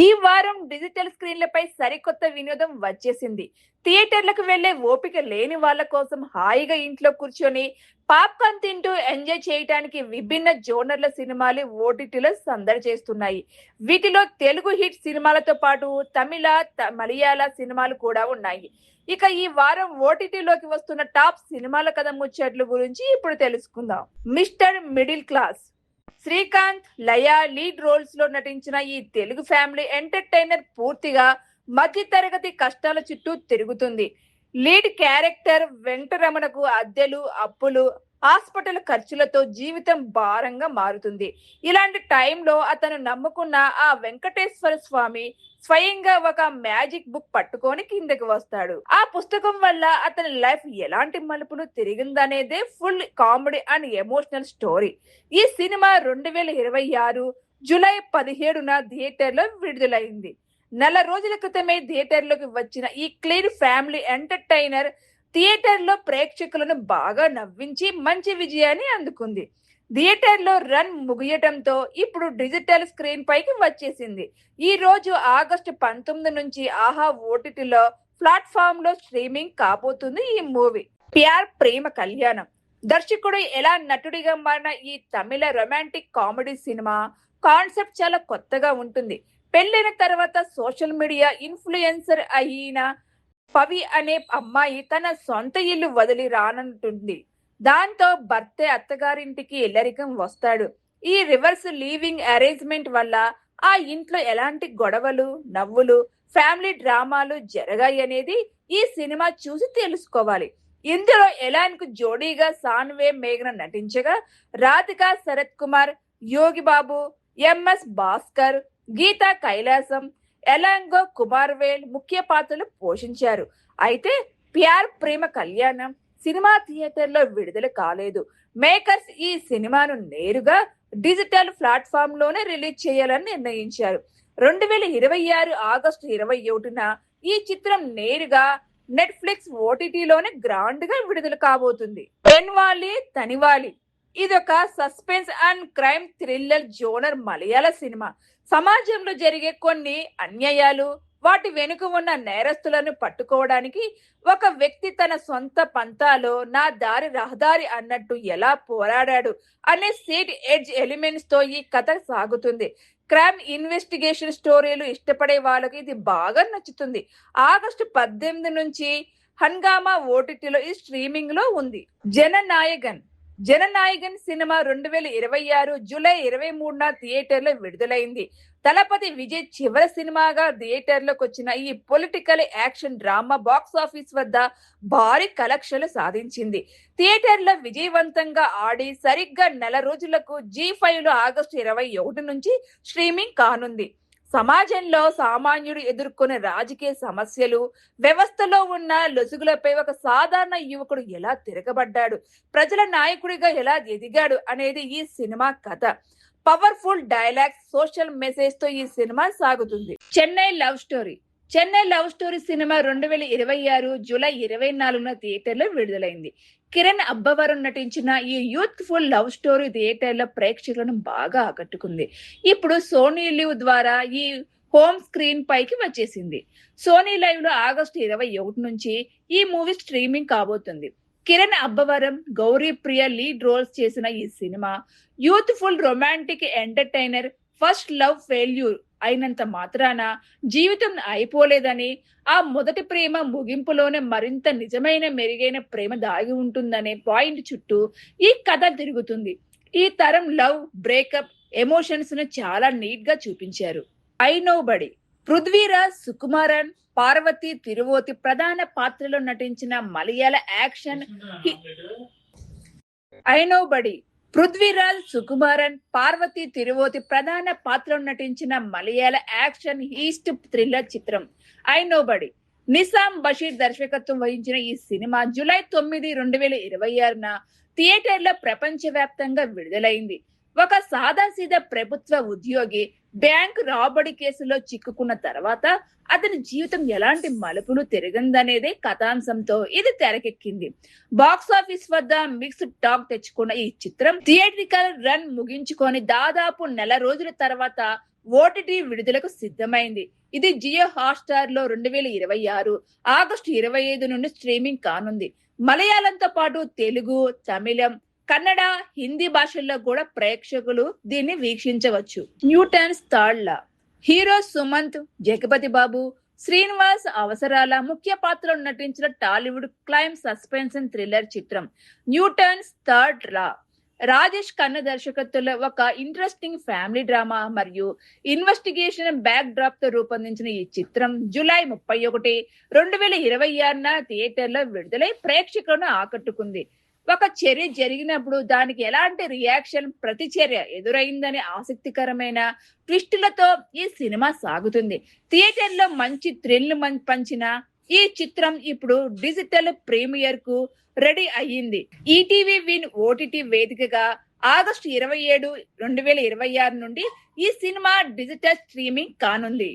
ఈ వారం డిజిటల్ స్క్రీన్లపై సరికొత్త వినోదం వచ్చేసింది. థియేటర్లకు వెళ్లే ఓపిక లేని వాళ్ళ కోసం హాయిగా ఇంట్లో కూర్చొని పాప్కార్న్ తింటూ ఎంజాయ్ చేయడానికి విభిన్న జోనర్ల సినిమాలు ఓటీటీలో సందడి చేస్తున్నాయి. వీటిలో తెలుగు హిట్ సినిమాలతో పాటు తమిళ, మలయాళ సినిమాలు కూడా ఉన్నాయి. ఇక ఈ వారం ఓటీటీలోకి వస్తున్న టాప్ సినిమాల కథ ముచ్చట్లు గురించి ఇప్పుడు తెలుసుకుందాం. Mister middle class. Srikanth, Laya lead roles లో నటించిన ఈ తెలుగు ఫ్యామిలీ ఎంటర్టైనర్ పూర్తిగా మధ్యతరగతి కష్టాల చుట్టూ తిరుగుతుంది. లీడ్ క్యారెక్టర్ వెంకటరమణకు అద్దెలు, అప్పులు, హాస్పిటల్ ఖర్చులతో జీవితం భారంగా మారుతుంది. ఇలాంటి టైంలో అతను నమ్ముకున్న ఆ వెంకటేశ్వర స్వామి స్వయంగా ఒక మ్యాజిక్ బుక్ పట్టుకొని కిందకి వస్తాడు. ఆ పుస్తకం వల్ల అతని లైఫ్ ఎలాంటి మలుపులు తిరిగిందనేదే full comedy and emotional story. ఈ సినిమా 2026 జూలై 17న థియేటర్లో విడుదలైంది. నెల రోజుల క్రితమే థియేటర్లోకి వచ్చిన ఈ క్లీన్ ఫ్యామిలీ ఎంటర్టైనర్ థియేటర్లో ప్రేక్షకులను బాగా నవ్వించి మంచి విజయాన్ని అందుకుంది. థియేటర్లో రన్ ముగియటంతో ఇప్పుడు డిజిటల్ స్క్రీన్ పైకి వచ్చేసింది. ఈ రోజు ఆగస్టు 19 నుంచి ఆహా ఓటీటీలో ప్లాట్ఫామ్ లో స్ట్రీమింగ్ కాబోతుంది ఈ మూవీ. ప్యార్ ప్రేమ కళ్యాణం. దర్శకుడు ఎలా నటుడిగా మారిన ఈ తమిళ రొమాంటిక్ కామెడీ సినిమా కాన్సెప్ట్ చాలా కొత్తగా ఉంటుంది. పెళ్లైన తర్వాత సోషల్ మీడియా ఇన్ఫ్లుయెన్సర్ అయిన పవి అనే అమ్మాయి తన సొంత ఇల్లు వదిలి రానంటుంది. దాంతో భర్తే అత్తగారింటికి ఇల్లరికం వస్తాడు. ఈ రివర్స్ లీవింగ్ అరేంజ్మెంట్ వల్ల ఆ ఇంట్లో ఎలాంటి గొడవలు, నవ్వులు, ఫ్యామిలీ డ్రామాలు జరగాయి అనేది ఈ సినిమా చూసి తెలుసుకోవాలి. ఇందులో ఎలాన్కు జోడీగా సాన్వే మేఘన నటించగా, రాధిక శరత్ కుమార్, యోగి బాబు, ఎంఎస్ భాస్కర్, గీతా కైలాసం, ఎలాంగో కుమార్వేల్ ముఖ్య పాత్రలు పోషించారు. అయితే ప్యార్ ప్రేమ కళ్యాణం సినిమా థియేటర్లో విడుదల కాలేదు. మేకర్స్ ఈ సినిమాను నేరుగా డిజిటల్ ప్లాట్ఫామ్ లోనే రిలీజ్ చేయాలని నిర్ణయించారు. 2026 ఆగస్టు 21న ఈ చిత్రం నేరుగా నెట్ఫ్లిక్స్ ఓటీటీలోనే గ్రాండ్ గా విడుదల కాబోతుంది. పెన్వాలి తనివాలి. ఇదొక suspense and crime thriller genre మలయాళ సినిమా. సమాజంలో జరిగే కొన్ని అన్యాయాలు, వాటి వెనుక ఉన్న నేరస్తులను పట్టుకోవడానికి ఒక వ్యక్తి తన సొంత పంతాలో నా దారి రహదారి అన్నట్టు ఎలా పోరాడాడు అనే సీట్ ఎడ్జ్ ఎలిమెంట్స్ తో ఈ కథ సాగుతుంది. క్రైమ్ ఇన్వెస్టిగేషన్ స్టోరీలు ఇష్టపడే వాళ్ళకి ఇది బాగా నచ్చుతుంది. ఆగస్టు 18 నుంచి హంగామా ఓటీటీలో ఈ స్ట్రీమింగ్ లో ఉంది. జననాయగన్ సినిమా 2026 జూలై 23న థియేటర్లో విడుదలైంది. తలపతి విజయ్ చివరి సినిమాగా థియేటర్లోకి వచ్చిన ఈ political action drama box office వద్ద భారీ కలెక్షన్లు సాధించింది. థియేటర్లో విజయవంతంగా ఆడి సరిగ్గా నెల రోజులకు G5లో ఆగస్టు 21 నుంచి స్ట్రీమింగ్ కానుంది. సమాజంలో సామాన్యుడు ఎదుర్కొనే రాజకీయ సమస్యలు, వ్యవస్థలో ఉన్న లొసుగులపై ఒక సాధారణ యువకుడు ఎలా తిరగబడ్డాడు, ప్రజల నాయకుడిగా ఎలా ఎదిగాడు అనేది ఈ సినిమా కథ. పవర్ఫుల్ డైలాగ్స్, సోషల్ మెసేజ్ తో ఈ సినిమా సాగుతుంది. చెన్నై లవ్ స్టోరీ సినిమా 2026 జూలై 24న థియేటర్లో విడుదలైంది. కిరణ్ అబ్బవరం నటించిన ఈ యూత్ఫుల్ లవ్ స్టోరీ థియేటర్లో ప్రేక్షకులను బాగా ఆకట్టుకుంది. ఇప్పుడు సోనీ లివ్ ద్వారా ఈ హోమ్ స్క్రీన్ పైకి వచ్చేసింది. సోనీ లైవ్ లో ఆగస్టు 21 నుంచి ఈ మూవీ స్ట్రీమింగ్ కాబోతుంది. కిరణ్ అబ్బవరం, గౌరీ ప్రియ లీడ్ రోల్స్ చేసిన ఈ cinema youthful romantic entertainer. First love failure అయినంత మాత్రాన జీవితం అయిపోలేదని, ఆ మొదటి ప్రేమ ముగింపులోనే మరింత నిజమైన మెరుగైన ప్రేమ దాగి ఉంటుందనే పాయింట్ చుట్టూ ఈ కథ తిరుగుతుంది. ఈ తరం లవ్, బ్రేకప్, ఎమోషన్స్ ను చాలా నీట్ గా చూపించారు. ఐ నో బడి. పృథ్వీరాజ్ సుకుమారన్, పార్వతి తిరువోతి ప్రధాన పాత్రలో నటించిన మలయాళ యాక్షన్ ఐ నో బడి. పృథ్వీరాజ్ సుకుమారన్, పార్వతి తిరువోతి ప్రధాన పాత్రలో నటించిన మలయాళ యాక్షన్ ఈస్ట్ థ్రిల్లర్ చిత్రం ఐ నో బడి. నిసాం బషీర్ దర్శకత్వం వహించిన ఈ సినిమా జూలై 9, 2026న థియేటర్లో ప్రపంచవ్యాప్తంగా విడుదలైంది. ఒక సాదాసీదా ప్రభుత్వ ఉద్యోగి బ్యాంక్ రాబడి కేసులో చిక్కుకున్న తర్వాత అతని జీవితం ఎలాంటి మలుపులు తిరిగిందనేదే కథాంశంతో ఇది తెరకెక్కింది. బాక్స్ ఆఫీస్ వద్ద మిక్స్డ్ టాక్ తెచ్చుకున్న ఈ చిత్రం థియేట్రికల్ రన్ ముగించుకొని దాదాపు నెల రోజుల తర్వాత ఓటీటీ విడుదలకు సిద్ధమైంది. ఇది జియో హాట్‌స్టార్ లో 2026 ఆగస్టు 25 నుండి స్ట్రీమింగ్ కానుంది. మలయాళంతో పాటు తెలుగు, తమిళం, కన్నడ, హిందీ భాషల్లో కూడా ప్రేక్షకులు దీన్ని వీక్షించవచ్చు. Newton's third law hero Sumanth, Jagapathi Babu, Srinivas Avasarala ముఖ్య పాత్రలో నటించిన టాలీవుడ్ క్రైమ్ సస్పెన్షన్ థ్రిల్లర్ చిత్రం Newton's third law. Rajesh Khanna దర్శకత్వంలో ఒక ఇంట్రెస్టింగ్ ఫ్యామిలీ డ్రామా మరియు ఇన్వెస్టిగేషన్ బ్యాక్ డ్రాప్ తో రూపొందించిన ఈ చిత్రం జూలై 31, 2026 థియేటర్లో విడుదలై ప్రేక్షకులను ఆకట్టుకుంది. ఒక చర్య జరిగినప్పుడు దానికి ఎలాంటి రియాక్షన్, ప్రతిచర్య ఎదురైందనే ఆసక్తికరమైన ట్విస్టులతో ఈ సినిమా సాగుతుంది. థియేటర్లో మంచి థ్రిల్ పంచిన ఈ చిత్రం ఇప్పుడు డిజిటల్ ప్రీమియర్ కు రెడీ అయ్యింది. ఈటీవీ విన్ ఓటీటీ వేదికగా ఆగస్టు 27, 2026 నుండి ఈ సినిమా డిజిటల్ స్ట్రీమింగ్ కానుంది.